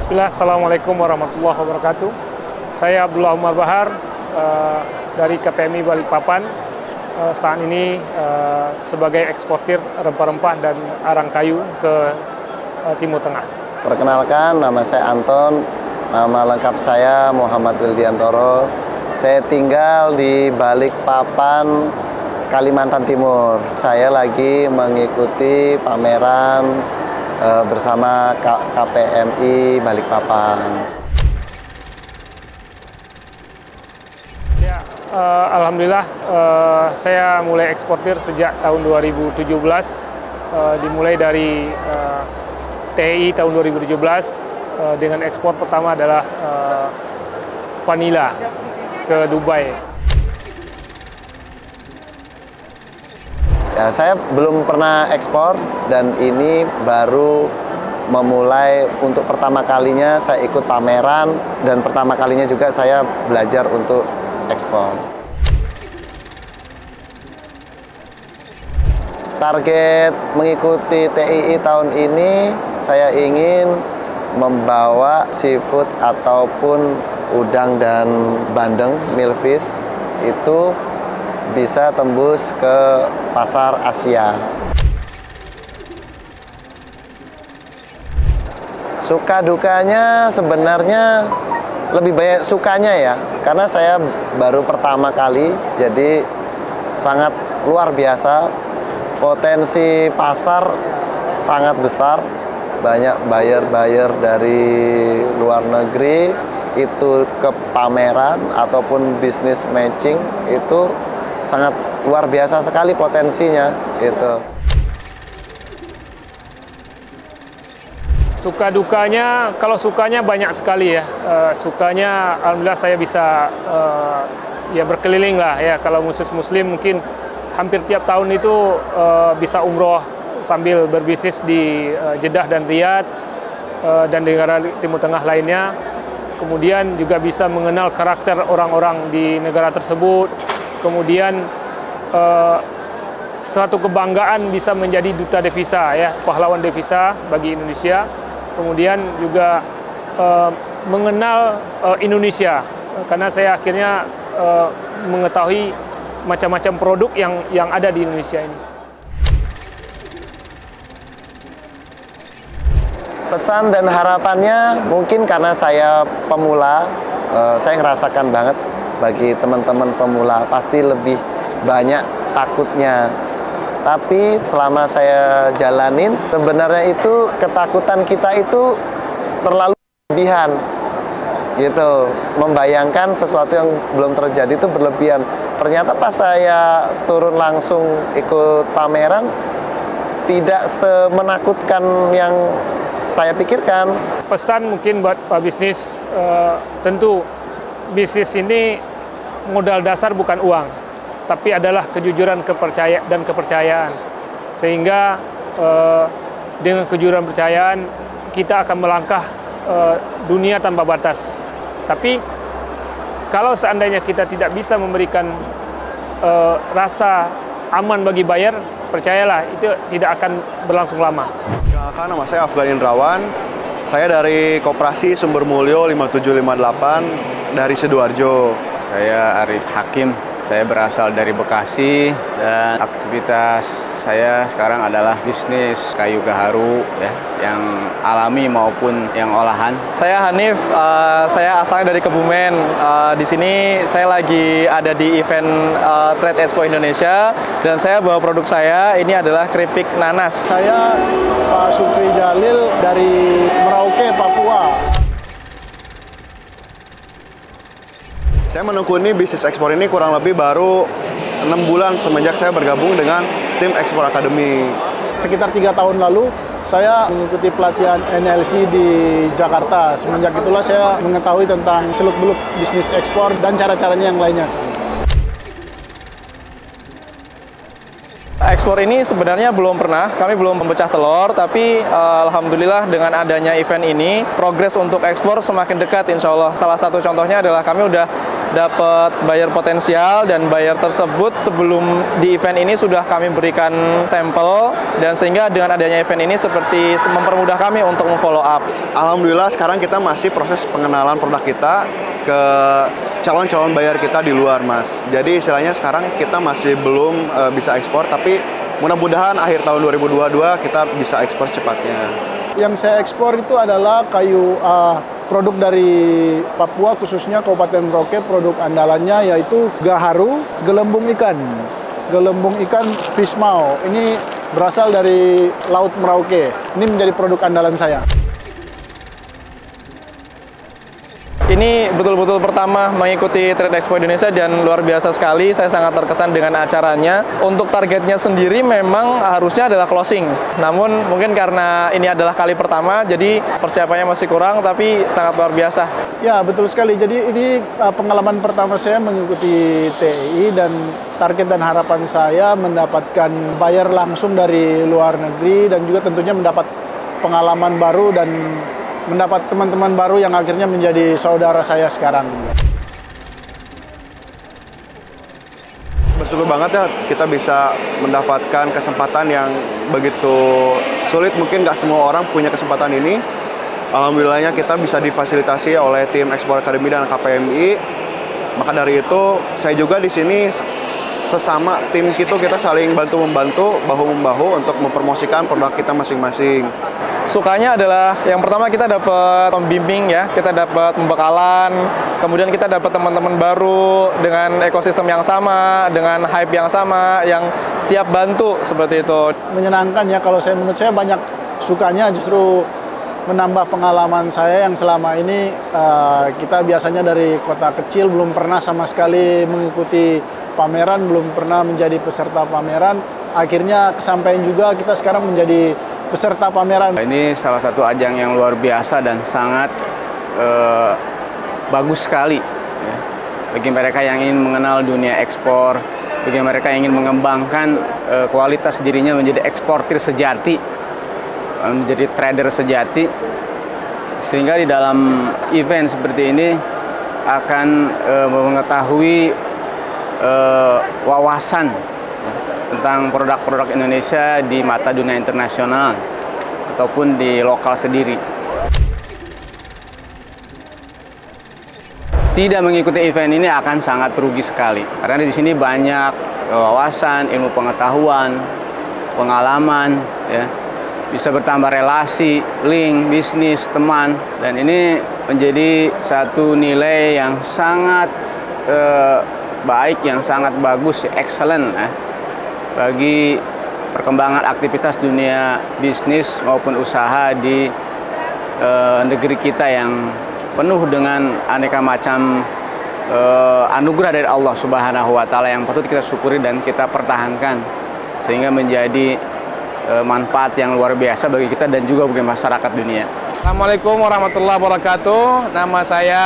Bismillah, Assalamualaikum warahmatullahi wabarakatuh. Saya Abdullah Umar Bahar dari KPMI Balikpapan. Saat ini sebagai eksportir rempah-rempah dan arang kayu ke Timur Tengah. Perkenalkan, nama saya Anton, nama lengkap saya Muhammad Wildiantoro. Saya tinggal di Balikpapan, Kalimantan Timur. Saya lagi mengikuti pameran bersama KPMI Balikpapan. Ya, alhamdulillah saya mulai eksportir sejak tahun 2017, dimulai dari TEI tahun 2017 dengan ekspor pertama adalah vanila ke Dubai. Ya, saya belum pernah ekspor dan ini baru memulai untuk pertama kalinya saya ikut pameran dan pertama kalinya juga saya belajar untuk ekspor. Target mengikuti TII tahun ini saya ingin membawa seafood ataupun udang dan bandeng, milfish itu bisa tembus ke pasar Asia. Suka dukanya sebenarnya lebih banyak sukanya ya, karena saya baru pertama kali, jadi sangat luar biasa. Potensi pasar sangat besar, banyak buyer-buyer dari luar negeri itu ke pameran ataupun bisnis matching itu sangat luar biasa sekali potensinya gitu. Suka dukanya, kalau sukanya banyak sekali ya. Sukanya alhamdulillah saya bisa ya berkeliling lah ya. Kalau muslim mungkin hampir tiap tahun itu bisa umroh sambil berbisnis di Jeddah dan Riyadh dan di negara Timur Tengah lainnya. Kemudian juga bisa mengenal karakter orang-orang di negara tersebut. Kemudian suatu kebanggaan bisa menjadi duta devisa ya, pahlawan devisa bagi Indonesia. Kemudian juga mengenal Indonesia karena saya akhirnya mengetahui macam-macam produk yang ada di Indonesia ini. Pesan dan harapannya mungkin karena saya pemula, saya ngerasakan banget bagi teman-teman pemula pasti lebih banyak takutnya. Tapi selama saya jalanin, sebenarnya itu ketakutan kita itu terlalu berlebihan. Gitu, membayangkan sesuatu yang belum terjadi itu berlebihan. Ternyata pas saya turun langsung ikut pameran, tidak semenakutkan yang saya pikirkan. Pesan mungkin buat bisnis, tentu bisnis ini modal dasar bukan uang, tapi adalah kejujuran dan kepercayaan. Sehingga dengan kejujuran kepercayaan kita akan melangkah dunia tanpa batas. Tapi kalau seandainya kita tidak bisa memberikan rasa aman bagi buyer, percayalah itu tidak akan berlangsung lama. Nama saya Afgan Indrawan, saya dari Koperasi Sumber Mulyo 5758 dari Sidoarjo. Saya Arif Hakim, saya berasal dari Bekasi dan aktivitas saya sekarang adalah bisnis kayu gaharu ya, yang alami maupun yang olahan. Saya Hanif, saya asalnya dari Kebumen. Di sini saya lagi ada di event Trade Expo Indonesia dan saya bawa produk saya, ini adalah keripik nanas. Saya Pak Supri Jalil dari Merauke, Papua. Saya menekuni bisnis ekspor ini kurang lebih baru 6 bulan semenjak saya bergabung dengan tim Ekspor Academy. Sekitar 3 tahun lalu, saya mengikuti pelatihan NLC di Jakarta. Semenjak itulah saya mengetahui tentang seluk-beluk bisnis ekspor dan cara-caranya yang lainnya. Ekspor ini sebenarnya belum pernah, kami belum memecah telur, tapi alhamdulillah dengan adanya event ini, progres untuk ekspor semakin dekat insya Allah. Salah satu contohnya adalah kami udah dapat buyer potensial, dan buyer tersebut sebelum di event ini sudah kami berikan sampel, dan sehingga dengan adanya event ini seperti mempermudah kami untuk memfollow up. Alhamdulillah sekarang kita masih proses pengenalan produk kita ke calon-calon buyer kita di luar, Mas. Jadi istilahnya sekarang kita masih belum bisa ekspor, tapi mudah-mudahan akhir tahun 2022 kita bisa ekspor secepatnya. Yang saya ekspor itu adalah kayu produk dari Papua, khususnya Kabupaten Merauke. Produk andalannya yaitu gaharu, gelembung ikan fishmaw. Ini berasal dari Laut Merauke. Ini menjadi produk andalan saya. Ini betul-betul pertama mengikuti Trade Expo Indonesia dan luar biasa sekali. Saya sangat terkesan dengan acaranya. Untuk targetnya sendiri memang harusnya adalah closing. Namun mungkin karena ini adalah kali pertama, jadi persiapannya masih kurang, tapi sangat luar biasa. Ya, betul sekali. Jadi ini pengalaman pertama saya mengikuti TEI, dan target dan harapan saya mendapatkan buyer langsung dari luar negeri, dan juga tentunya mendapat pengalaman baru dan mendapat teman-teman baru yang akhirnya menjadi saudara saya sekarang. Bersyukur banget ya kita bisa mendapatkan kesempatan yang begitu sulit. Mungkin nggak semua orang punya kesempatan ini. Alhamdulillahnya kita bisa difasilitasi oleh tim Export Academy dan KPMI. Maka dari itu saya juga di sini sesama tim kita saling bantu-membantu, bahu-membahu untuk mempromosikan produk kita masing-masing. Sukanya adalah yang pertama kita dapat pembimbing ya, kita dapat pembekalan, kemudian kita dapat teman-teman baru dengan ekosistem yang sama, dengan hype yang sama, yang siap bantu seperti itu. Menyenangkan ya, kalau menurut saya banyak sukanya justru menambah pengalaman saya yang selama ini kita biasanya dari kota kecil belum pernah sama sekali mengikuti pameran, belum pernah menjadi peserta pameran. Akhirnya kesampaian juga kita sekarang menjadi peserta pameran. Ini salah satu ajang yang luar biasa dan sangat bagus sekali ya. Bagi mereka yang ingin mengenal dunia ekspor, bagi mereka yang ingin mengembangkan kualitas dirinya menjadi eksportir sejati, menjadi trader sejati, sehingga di dalam event seperti ini akan mengetahui wawasan tentang produk-produk Indonesia di mata dunia internasional ataupun di lokal sendiri. Tidak mengikuti event ini akan sangat rugi sekali, karena di sini banyak wawasan, ilmu pengetahuan, pengalaman, ya, bisa bertambah relasi, link, bisnis, teman, dan ini menjadi satu nilai yang sangat baik, yang sangat bagus, excellent ya, bagi perkembangan aktivitas dunia bisnis maupun usaha di negeri kita yang penuh dengan aneka macam anugerah dari Allah Subhanahu wa Ta'ala yang patut kita syukuri dan kita pertahankan, sehingga menjadi manfaat yang luar biasa bagi kita dan juga bagi masyarakat dunia. Assalamualaikum warahmatullahi wabarakatuh. Nama saya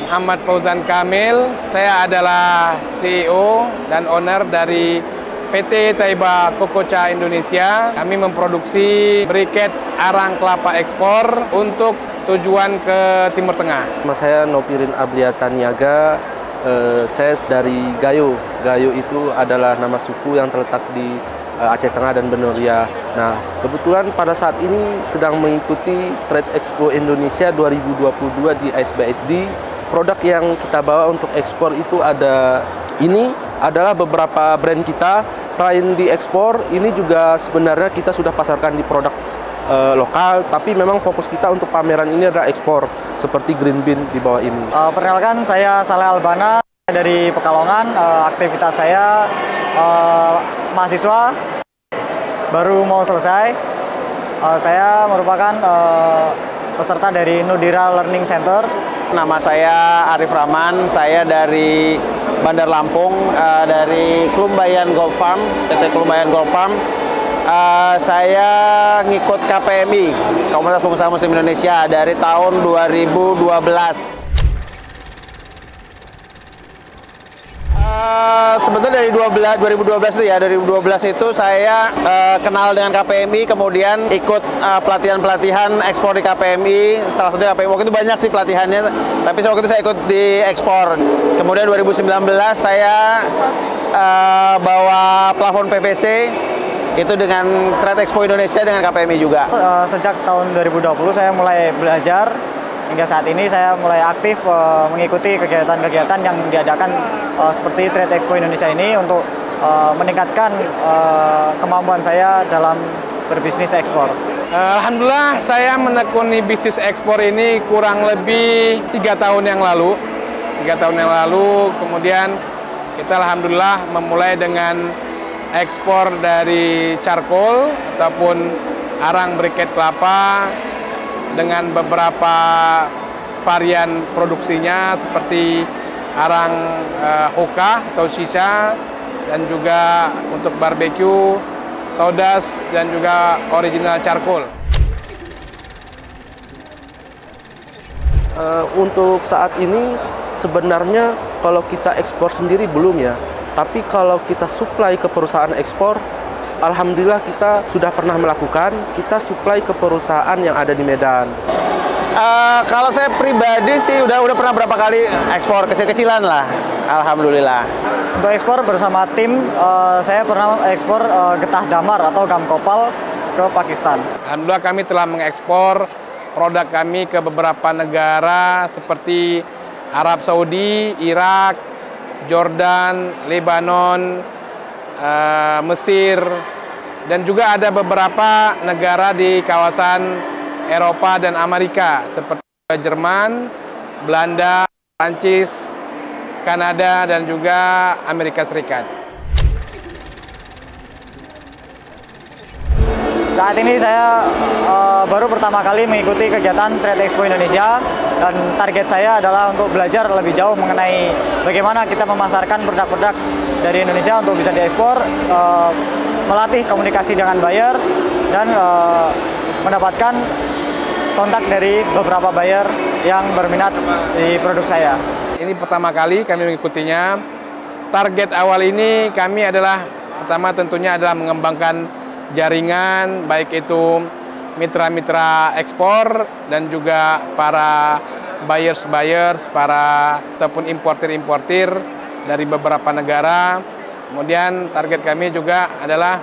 Muhammad Fauzan Kamil. Saya adalah CEO dan owner dari PT Taiba Kokocha Indonesia. Kami memproduksi briket arang kelapa ekspor untuk tujuan ke Timur Tengah. Nama saya Nopirin Abliatan Niaga. Saya dari Gayo. Gayo itu adalah nama suku yang terletak di Aceh Tengah dan Benoa. Nah, kebetulan pada saat ini sedang mengikuti Trade Expo Indonesia 2022 di ISBSD. Produk yang kita bawa untuk ekspor itu ini adalah beberapa brand kita. Selain diekspor, ini juga sebenarnya kita sudah pasarkan di produk lokal, tapi memang fokus kita untuk pameran ini adalah ekspor, seperti Green Bean di bawah ini. Perkenalkan, saya Saleh Albana dari Pekalongan. Aktivitas saya mahasiswa, baru mau selesai. Saya merupakan peserta dari Nudira Learning Center. Nama saya Arif Rahman, saya dari Bandar Lampung, dari Klumbayan Gold Farm, PT Klumbayan Gold Farm. Saya ngikut KPMI, Komunitas Pengusaha Muslim Indonesia, dari tahun 2012. Sebetulnya dari 2012 itu ya, 2012 itu saya kenal dengan KPMI, kemudian ikut pelatihan-pelatihan ekspor di KPMI. Salah satu KPMI, waktu itu banyak sih pelatihannya, tapi waktu itu saya ikut di ekspor. Kemudian 2019 saya bawa plafon PVC itu dengan Trade Expo Indonesia dengan KPMI juga. Sejak tahun 2020 saya mulai belajar. Hingga saat ini saya mulai aktif mengikuti kegiatan-kegiatan yang diadakan seperti Trade Expo Indonesia ini untuk meningkatkan kemampuan saya dalam berbisnis ekspor. Alhamdulillah saya menekuni bisnis ekspor ini kurang lebih 3 tahun yang lalu. 3 tahun yang lalu kemudian kita alhamdulillah memulai dengan ekspor dari charcoal ataupun arang briket kelapa dengan beberapa varian produksinya seperti arang hookah atau shisha, dan juga untuk barbecue, sawdust, dan juga original charcoal. Untuk saat ini sebenarnya kalau kita ekspor sendiri belum ya, tapi kalau kita supply ke perusahaan ekspor, alhamdulillah kita sudah pernah melakukan, kita supply ke perusahaan yang ada di Medan. Kalau saya pribadi sih udah pernah berapa kali ekspor kecil-kecilan lah, alhamdulillah. Untuk ekspor bersama tim, saya pernah ekspor getah damar atau gam kopal ke Pakistan. Alhamdulillah kami telah mengekspor produk kami ke beberapa negara seperti Arab Saudi, Irak, Jordan, Lebanon, Mesir, dan juga ada beberapa negara di kawasan Eropa dan Amerika seperti Jerman, Belanda, Prancis, Kanada, dan juga Amerika Serikat. Saat ini saya baru pertama kali mengikuti kegiatan Trade Expo Indonesia, dan target saya adalah untuk belajar lebih jauh mengenai bagaimana kita memasarkan produk-produk dari Indonesia untuk bisa diekspor, melatih komunikasi dengan buyer, dan mendapatkan kontak dari beberapa buyer yang berminat di produk saya. Ini pertama kali kami mengikutinya. Target awal ini kami adalah pertama tentunya adalah mengembangkan jaringan, baik itu mitra-mitra ekspor dan juga para buyers, para ataupun importir dari beberapa negara. Kemudian target kami juga adalah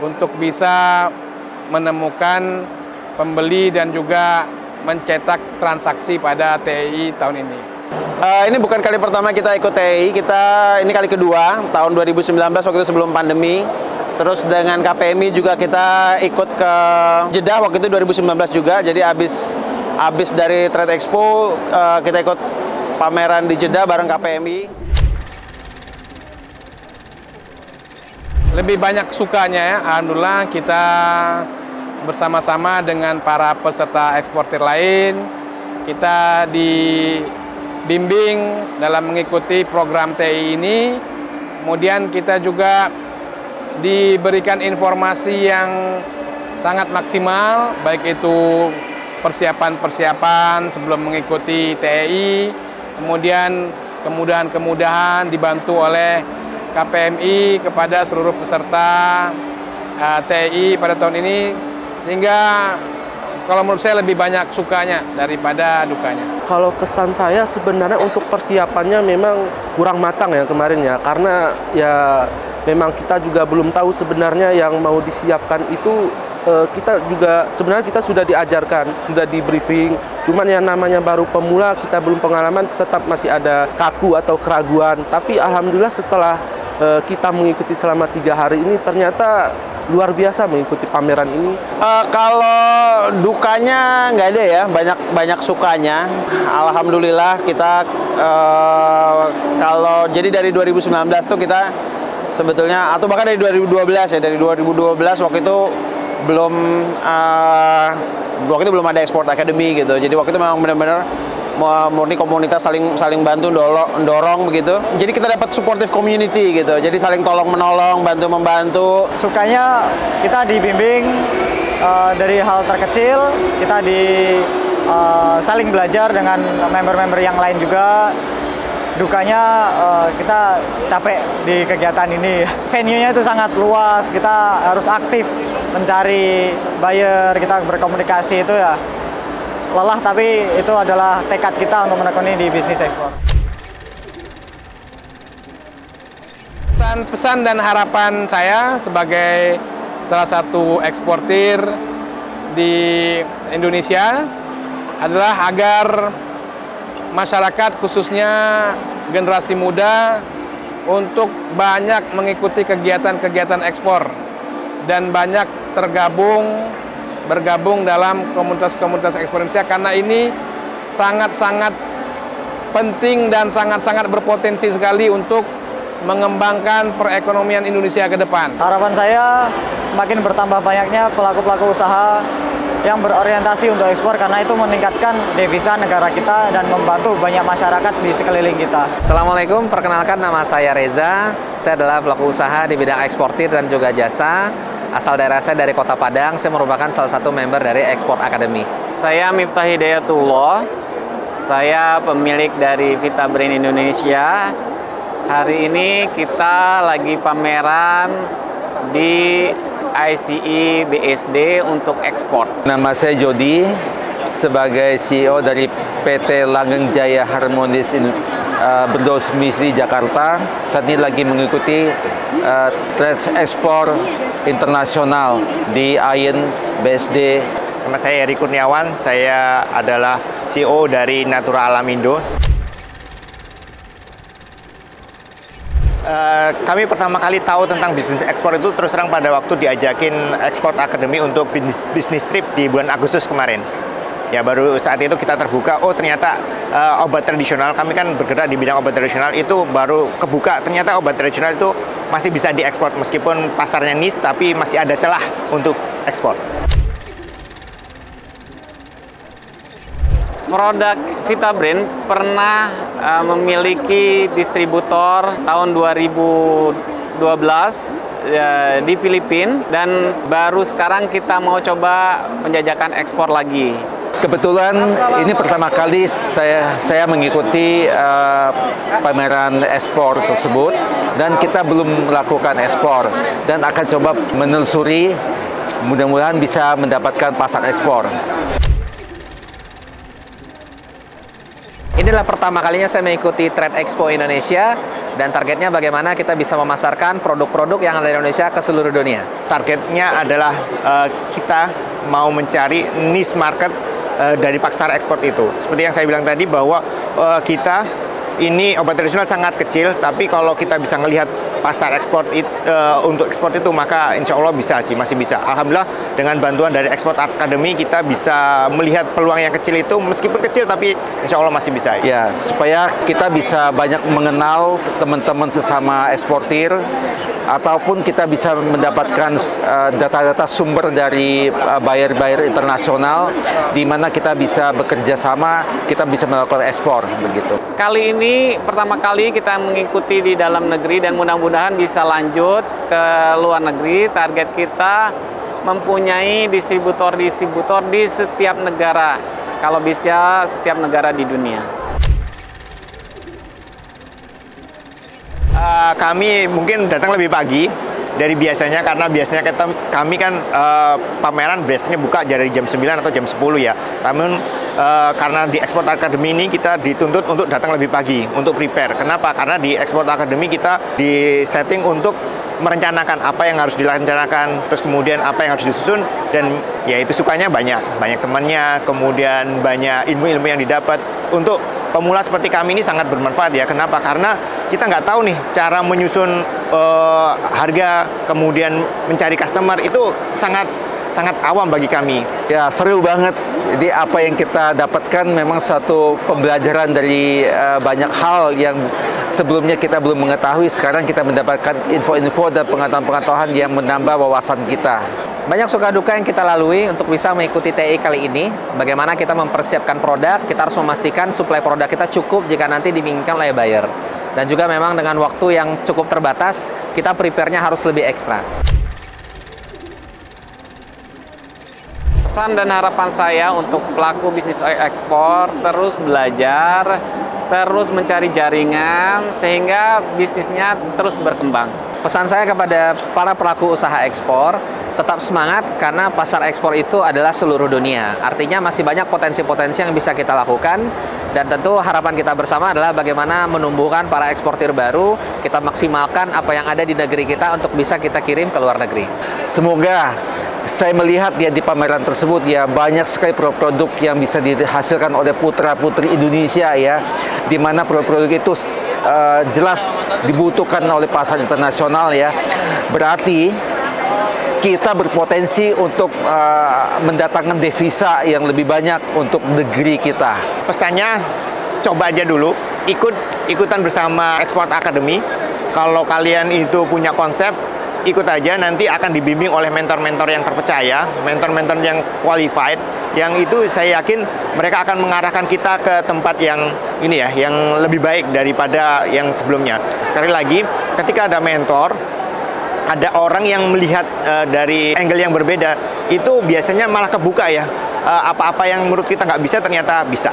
untuk bisa menemukan pembeli dan juga mencetak transaksi pada TEI tahun ini. Ini bukan kali pertama kita ikut TEI, ini kali kedua, tahun 2019 waktu itu sebelum pandemi. Terus dengan KPMI juga kita ikut ke Jeddah waktu itu 2019 juga. Jadi habis dari Trade Expo kita ikut pameran di Jeddah bareng KPMI. Lebih banyak sukanya ya, alhamdulillah kita bersama-sama dengan para peserta eksportir lain, kita dibimbing dalam mengikuti program TEI ini. Kemudian kita juga diberikan informasi yang sangat maksimal, baik itu persiapan-persiapan sebelum mengikuti TEI, kemudian kemudahan-kemudahan dibantu oleh KPMI kepada seluruh peserta TEI pada tahun ini, sehingga kalau menurut saya lebih banyak sukanya daripada dukanya. Kalau kesan saya sebenarnya untuk persiapannya memang kurang matang ya kemarin ya, karena ya memang kita juga belum tahu sebenarnya yang mau disiapkan itu. Kita juga sebenarnya kita sudah diajarkan, sudah di briefing, cuman yang namanya baru pemula, kita belum pengalaman, tetap masih ada kaku atau keraguan. Tapi alhamdulillah setelah kita mengikuti selama 3 hari ini, ternyata luar biasa mengikuti pameran ini. Kalau dukanya nggak ada ya, banyak sukanya. Alhamdulillah kita kalau jadi dari 2019 tuh kita sebetulnya, atau bahkan dari 2012 ya, dari 2012 waktu itu belum ada Export Academy gitu. Jadi waktu itu memang benar-benar murni komunitas saling bantu dorong begitu. Jadi kita dapat supportive community gitu. Jadi saling tolong menolong, bantu membantu. Sukanya kita dibimbing dari hal terkecil, kita saling belajar dengan member-member yang lain juga. dukanya kita capek di kegiatan ini. Venue-nya itu sangat luas, kita harus aktif mencari buyer, kita berkomunikasi itu ya lelah, tapi itu adalah tekad kita untuk menekuni di bisnis ekspor. Pesan dan harapan saya sebagai salah satu eksportir di Indonesia adalah agar masyarakat khususnya generasi muda untuk banyak mengikuti kegiatan-kegiatan ekspor dan banyak bergabung dalam komunitas-komunitas ekspor Indonesia, karena ini sangat-sangat penting dan sangat-sangat berpotensi sekali untuk mengembangkan perekonomian Indonesia ke depan. Harapan saya semakin bertambah banyaknya pelaku-pelaku usaha yang berorientasi untuk ekspor, karena itu meningkatkan devisa negara kita dan membantu banyak masyarakat di sekeliling kita. Assalamualaikum, perkenalkan nama saya Reza. Saya adalah pelaku usaha di bidang eksportir dan juga jasa. Asal daerah saya dari Kota Padang, saya merupakan salah satu member dari Export Academy. Saya Miftah Hidayatullah, saya pemilik dari Vitabrain Indonesia. Hari ini kita lagi pameran di ICE BSD untuk ekspor. Nama saya Jody, sebagai CEO dari PT Langgeng Jaya Harmonis berdomisili Jakarta. Saat ini lagi mengikuti trade ekspor internasional di ICE BSD. Nama saya Eri Kurniawan, saya adalah CEO dari Natura Alamindo. Kami pertama kali tahu tentang bisnis ekspor itu terus terang pada waktu diajakin Export Academy untuk bisnis trip di bulan Agustus kemarin. Ya, baru saat itu kita terbuka, oh ternyata obat tradisional, kami kan bergerak di bidang obat tradisional, itu baru kebuka, ternyata obat tradisional itu masih bisa diekspor meskipun pasarnya niche, tapi masih ada celah untuk ekspor. Produk Vitabrain pernah memiliki distributor tahun 2012 di Filipina, dan baru sekarang kita mau coba menjajakan ekspor lagi. Kebetulan ini pertama kali saya mengikuti pameran ekspor tersebut, dan kita belum melakukan ekspor dan akan coba menelusuri, mudah-mudahan bisa mendapatkan pasar ekspor. Inilah pertama kalinya saya mengikuti Trade Expo Indonesia, dan targetnya bagaimana kita bisa memasarkan produk-produk yang ada di Indonesia ke seluruh dunia. Targetnya adalah kita mau mencari niche market dari pasar ekspor itu. Seperti yang saya bilang tadi bahwa kita ini obat tradisional sangat kecil, tapi kalau kita bisa melihat pasar ekspor untuk ekspor itu, maka insya Allah bisa sih, masih bisa. Alhamdulillah dengan bantuan dari Export Academy kita bisa melihat peluang yang kecil itu, meskipun kecil tapi insya Allah masih bisa. Ya, supaya kita bisa banyak mengenal teman-teman sesama eksportir, ataupun kita bisa mendapatkan data-data sumber dari buyer-buyer internasional, di mana kita bisa bekerja sama, kita bisa melakukan ekspor begitu. Kali ini pertama kali kita mengikuti di dalam negeri, dan mudah-mudahan bisa lanjut ke luar negeri. Target kita mempunyai distributor-distributor di setiap negara, kalau bisa setiap negara di dunia. Kami mungkin datang lebih pagi dari biasanya, karena biasanya kami kan pameran biasanya buka dari jam 9 atau jam 10 ya. Namun karena di Export Academy ini kita dituntut untuk datang lebih pagi untuk prepare. Kenapa? Karena di Export Academy kita di setting untuk merencanakan apa yang harus direncanakan, terus kemudian apa yang harus disusun, dan ya itu sukanya banyak temannya, kemudian banyak ilmu-ilmu yang didapat. Untuk pemula seperti kami ini sangat bermanfaat ya. Kenapa? Karena kita nggak tahu nih cara menyusun harga, kemudian mencari customer, itu sangat awam bagi kami. Ya, seru banget. Jadi apa yang kita dapatkan memang satu pembelajaran dari banyak hal yang sebelumnya kita belum mengetahui. Sekarang kita mendapatkan info-info dan pengetahuan-pengetahuan yang menambah wawasan kita. Banyak suka duka yang kita lalui untuk bisa mengikuti TI kali ini. Bagaimana kita mempersiapkan produk, kita harus memastikan suplai produk kita cukup jika nanti diinginkan oleh buyer. Dan juga memang dengan waktu yang cukup terbatas, kita prepare-nya harus lebih ekstra. Pesan dan harapan saya untuk pelaku bisnis ekspor, terus belajar, terus mencari jaringan sehingga bisnisnya terus berkembang. Pesan saya kepada para pelaku usaha ekspor, tetap semangat karena pasar ekspor itu adalah seluruh dunia. Artinya masih banyak potensi-potensi yang bisa kita lakukan, dan tentu harapan kita bersama adalah bagaimana menumbuhkan para eksportir baru, kita maksimalkan apa yang ada di negeri kita untuk bisa kita kirim ke luar negeri. Semoga saya melihat ya di pameran tersebut ya banyak sekali produk-produk yang bisa dihasilkan oleh putra-putri Indonesia ya, di mana produk-produk itu jelas dibutuhkan oleh pasar internasional ya. Berarti kita berpotensi untuk mendatangkan devisa yang lebih banyak untuk negeri kita. Pesannya, coba aja dulu, ikutan bersama Export Academy. Kalau kalian itu punya konsep, ikut aja, nanti akan dibimbing oleh mentor-mentor yang terpercaya, mentor-mentor yang qualified, yang itu saya yakin mereka akan mengarahkan kita ke tempat yang ini ya, yang lebih baik daripada yang sebelumnya. Sekali lagi, ketika ada mentor, ada orang yang melihat dari angle yang berbeda, itu biasanya malah kebuka ya. Apa-apa yang menurut kita nggak bisa, ternyata bisa.